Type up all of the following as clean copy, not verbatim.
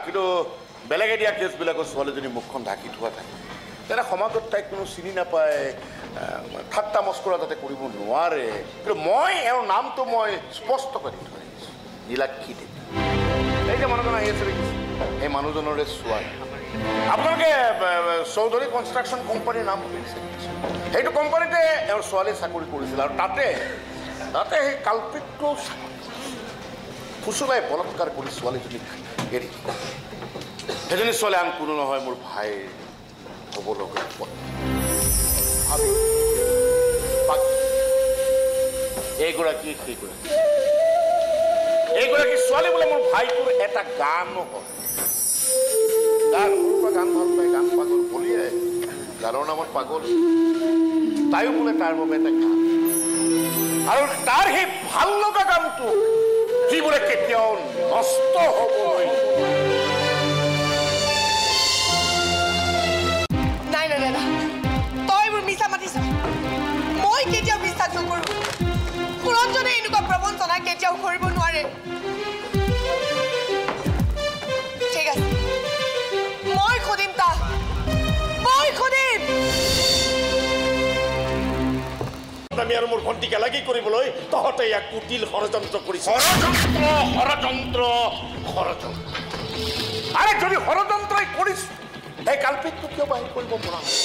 কিন্তু বেলেগে দিয়া কেছবিলাকত ছোৱালীজনী মুখখন ঢাকি থোৱা থাকে তেনে সমাজত তাইক কোনো চিনি নাপায় ঠাট্টা মস্কৰা যাতে কৰিব নোৱাৰে কিন্তু মই এওঁৰ নামটো মই স্পষ্ট কৰি থৈ আহিছোঁ নীলাক্ষী দেৱী এই যে মানুহজন আহি আছে দেখিছে এই মানুহজনৰে ছোৱালী আপোনালোকে চৌধুৰী কনষ্ট্ৰাকশ্যন কোম্পানীৰ নাম শুনিছে সেইটো কোম্পানীতে এওঁৰ ছোৱালীয়ে চাকৰি কৰিছিল আৰু তাতে সেই কালপিতটো ফুচুলাই বলৎকাৰ কৰি ছোৱালীজনীক এৰি সেইজনী ছোৱালী আন কোনো নহয় মোৰ ভাইৰ হ'ব লগা এইগৰাকী সেইগৰাকী ছোৱালী বোলে মোৰ ভাইটোৰ এটা গানো হয় গান সৰুৰ পৰা গান ভাল পায় গান পাগল বলিয়ে গানৰ নামত পাগল তাইও বোলে তাৰ বাবে এটা গান আৰু তাৰ সেই ভাল লগা গানটো যি বোলে কেতিয়াও নষ্ট হ'ব নাই নাই দাদা তই মোৰ মিছা মাতিছ মই কেতিয়াও বিশ্বাস নকৰোঁ সুৰঞ্জনে এনেকুৱা প্ৰবঞ্চনা কেতিয়াও কৰিব নোৱাৰে ঠিক আছে মই খুদিম তাক মই খুদিম আমি আৰু মোৰ ভণ্টিক এলাগী কৰিবলৈ তহঁতে ইয়াক কুটিল ষড়যন্ত্ৰ কৰিছ ষড়যন্ত্ৰ আৰে যদি ষড়যন্ত্ৰই কৰিছ এই কালপিতটো কিয় বাহিৰ কৰিব পৰা নাই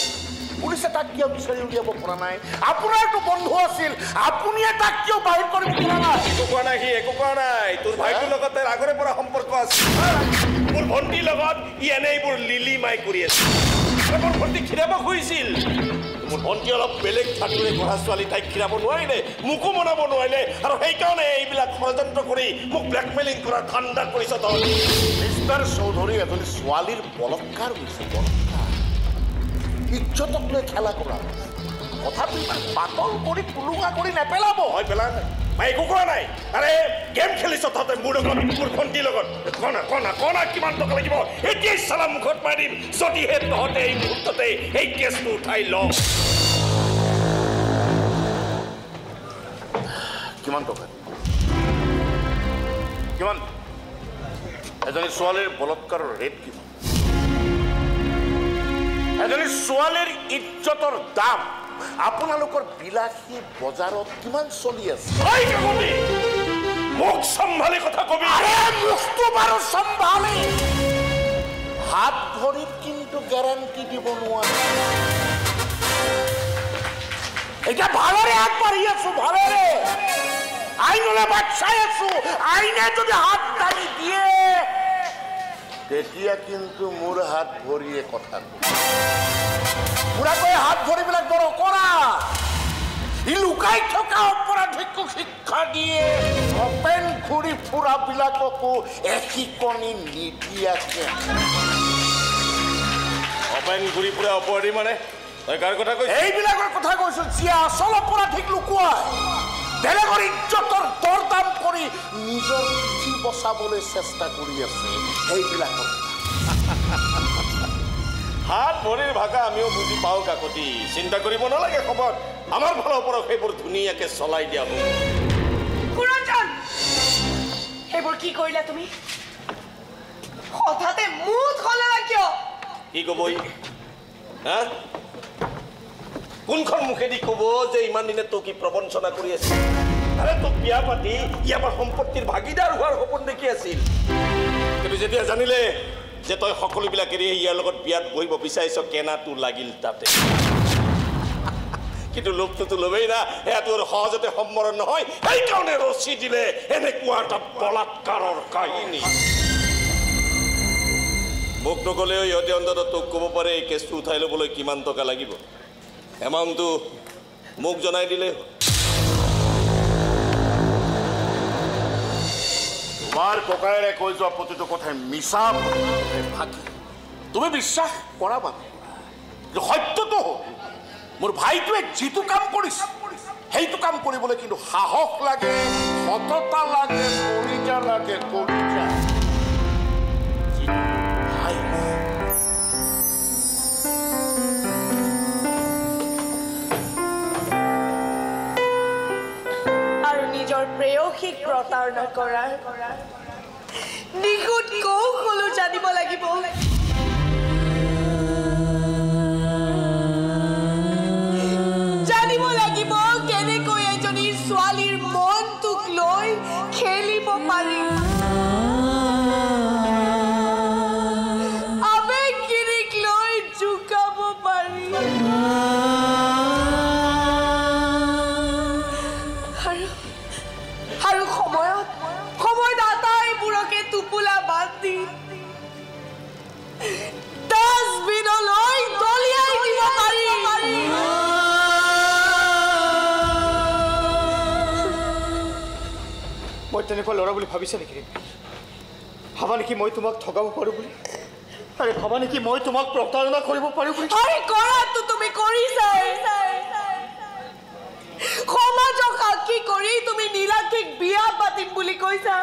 পুলিচে তাক কিয় বিচাৰি উলিয়াব পৰা নাই আপোনাৰতো বন্ধু আছিল আপুনিয়ে তাক কিয় বাহিৰ কৰিব পৰা নাই একো কোৱা নাই সি একো কোৱা নাই তোৰ ভাইটোৰ লগত তাৰ আগৰে পৰা সম্পৰ্ক আছে মোৰ ভণ্টিৰ লগত ই এনেইবোৰ লিলিমাই কৰি আছে মোৰ ভণ্টি খীৰাব খুজিছিল মোৰ ভণ্টি অলপ বেলেগ ঠাকুৰে পঢ়া ছোৱালী তাইক খীৰাব নোৱাৰিলে মোকো মনাব নোৱাৰিলে আৰু সেইকাৰণে এইবিলাক ষড়যন্ত্ৰ কৰি মোক ব্লেকমেইলিং কৰা ঠাণ্ডা কৰিছ তই মিষ্টাৰ চৌধুৰী এজনী ছোৱালীৰ বলৎকাৰ হৈছে বলৎকাৰ ইজ্জতক লৈ খেলা কৰা কথাটো ইমান পাতল কৰি টুলুঙা কৰি নেপেলাব মই পেলা নাই মই একো কোৱা নাই আৰে গেম খেলিছ তহঁতে মোৰ লগত মোৰ ভণ্টিৰ লগত কনা কিমান টকা লাগিব এতিয়াই চালা মুখত মাৰি দিম যদিহে তহঁতে এই মুহূৰ্ততে এই কেছটো উঠাই ল কিমান টকা কিমান এজনী ছোৱালীৰ বলৎকাৰৰ ৰেট কিমান এজনী ছোৱালীৰ ইজ্জতৰ দাম আপোনালোকৰ বিলাসী বজাৰত কিমান চলি আছে মুখ সম্ভালি কথা কবি মুখটো বাৰু সম্ভালি হাত ভৰিত কিন্তু গ্যাৰান্টি দিব নোৱাৰে এটা ভালৰে আগবাঢ়ি আছো ভালৰে আইনলে বাট চাই আছো আইনে যদি হাত টানি দিয়ে তেতিয়া কিন্তু মোৰ হাত ভৰিয়ে কথা পুৰাকৈ হাত ভৰিবিলাক বৰ কৰা ই লুকাই থকা অপৰাধীক শিক্ষা দিয়ে অপেন ঘূৰি ফুৰাবিলাককো এশিকণি নিদিয়াকে অপেন ঘূৰি ফুৰা অপৰাধী মানে তই কাৰ কথা কৈছ এইবিলাকৰ কথা কৈছো যিয়ে আচল অপৰাধীক লুকুৱাই বেলেগৰ ইজ্জতৰ দৰদাম কৰি নিজৰ পিঠি বচাবলৈ চেষ্টা কৰি আছে সেইবিলাকৰ হাত ভৰিৰ ভাষা আমিও বুজি পাওঁ কাকতি চিন্তা কৰিব নালাগে খবৰ আমাৰ ফালৰ পৰা সেইবোৰ ধুনীয়াকে চলাই দিয়া হ'ব সুৰঞ্জন সেইবোৰ কি কৰিলা তুমি হঠাতে মুঠ হ'লা কিয় কি ক'বই হা কোনখন মুখেদি ক'ব যে ইমান দিনে তোক কি প্ৰবঞ্চনা কৰি আছিল আৰে তোক বিয়া পাতি ই আমাৰ সম্পত্তিৰ ভাগিদাৰ হোৱাৰ সপোন দেখি আছিল কিন্তু যেতিয়া জানিলে যে তই সকলোবিলাক এৰি ইয়াৰ লগত বিয়াত বহিব বিচাৰিছ কেনাটো লাগিল তাতে কিন্তু লোকটোতো ল'বেই না এয়া তোৰ সহজতে সম্বৰণ নহয় সেইকাৰণে ৰচি দিলে এনেকুৱা এটা বলাৎকাৰৰ কাহিনী মোক নক'লেও ইহঁতে অন্ততঃ তোক ক'ব পাৰে এই কেছটো উঠাই ল'বলৈ কিমান টকা লাগিব এমাউণ্টটো মোক জনাই দিলে তোমাৰ ককায়েৰে কৈ যোৱা প্ৰতিটো কথাই মিছা ফাঁকি তুমি বিশ্বাস কৰা মানে সত্যটো হ'ল মোৰ ভাইটোৱে যিটো কাম কৰিছে সেইটো কাম কৰিবলৈ কিন্তু সাহস লাগে সততা লাগে কলিজা লাগে কলিজা নিজৰ প্ৰেয়সীক প্ৰতাৰণা কৰাৰ নিখুঁত কৌশল দি ডাষ্টবিনলৈ দলিয়াই দিব পাৰি মই তেনেকুৱা ল'ৰা বুলি ভাবিছা নেকি ভাবা নেকি মই তোমাক ঠগাব পাৰোঁ বুলি আৰে ভাবা নেকি মই তোমাক প্ৰতাৰণা কৰিব পাৰোঁ বুলি আৰে কৰাটো তুমি কৰিছাই সমাজক সাক্ষী কৰি তুমি নীলাক্ষীক বিয়া পাতিম বুলি কৈছা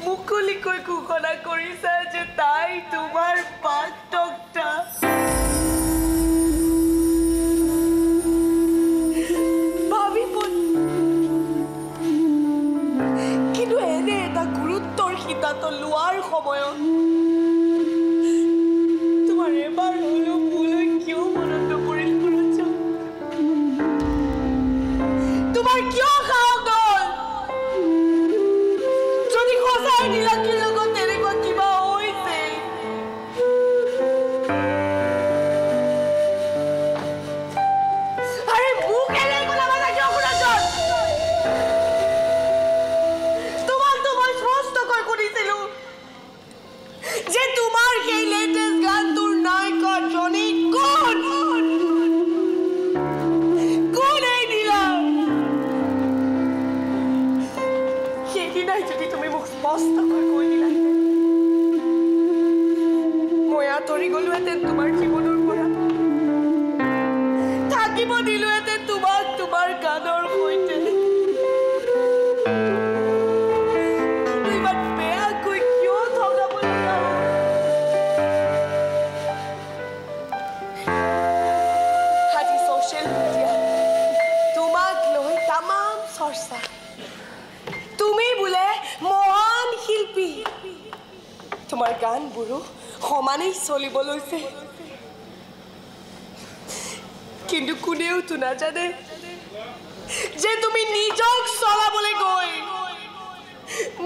মুকলিকৈ ঘোষণা কৰিছা যে তাই তোমাৰ বাটকটা ভাবি কিন্তু এনে এটা গুৰুত্বৰ সিদ্ধান্ত লোৱাৰ সময়ত তোমাৰ এবাৰ হলেও মোলৈ কিয় মনত নপৰিল তোমাৰ কিয় সাহস হ'ল যদি সঁচাই নীলাক্ষীৰ লগত তেনেকুৱা কিবা হৈছে আৰে মোক এনেই কথা কথা কিয় শুনাচোন তোমাকতো মই স্পষ্টকৈ সুধিছিলো যে তোমাৰ সেই লেটেষ্ট গানটোৰ নায়িকাজনী কোন কোন এই নীলা সেইদিনাই যদি তুমি মোক স্পষ্টকৈ কৈ দিলা মই আঁতৰি গলোহেঁতেন তোমাৰ জীৱনৰ পৰা থাকিব দিলোহেঁতেন তোমাক তোমাৰ গানৰ সৈতে ইমান বেয়াকৈ কিয় ঠগাব লগা হ'ল আজি ছ'চিয়েল মিডিয়া তোমাক লৈ তামাম চৰ্চা তুমি বোলে মহান শিল্পী তোমাৰ গানবোৰো সমানেই চলিব লৈছে কিন্তু কোনেওতো নাজানে যে তুমি নিজক চলাবলৈ গৈ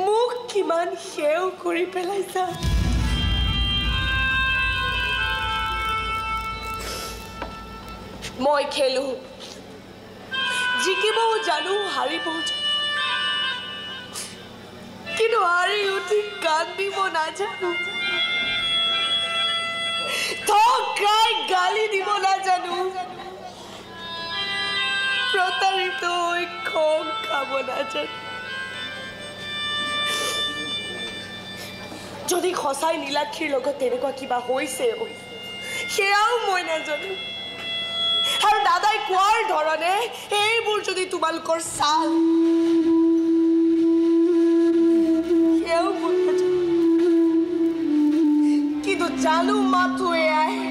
মোক কিমান সেও কৰি পেলাইছা মই খেলো জিকিবও জানো হাৰিবও জানো কিন্তু হাৰি উঠি কান্দিব নাজানো ঠগাই গালি দিব নাজানো প্ৰতাৰিত হৈ খং খাব নাজানো যদি সঁচাই নীলাক্ষীৰ লগত তেনেকুৱা কিবা হৈছে সেয়াও মই নাজানো আৰু দাদাই কোৱাৰ ধৰণে এইবোৰ যদি তোমালোকৰ চাল সেয়াও মই নাজানো কিন্তু জানো মাথো এয়াই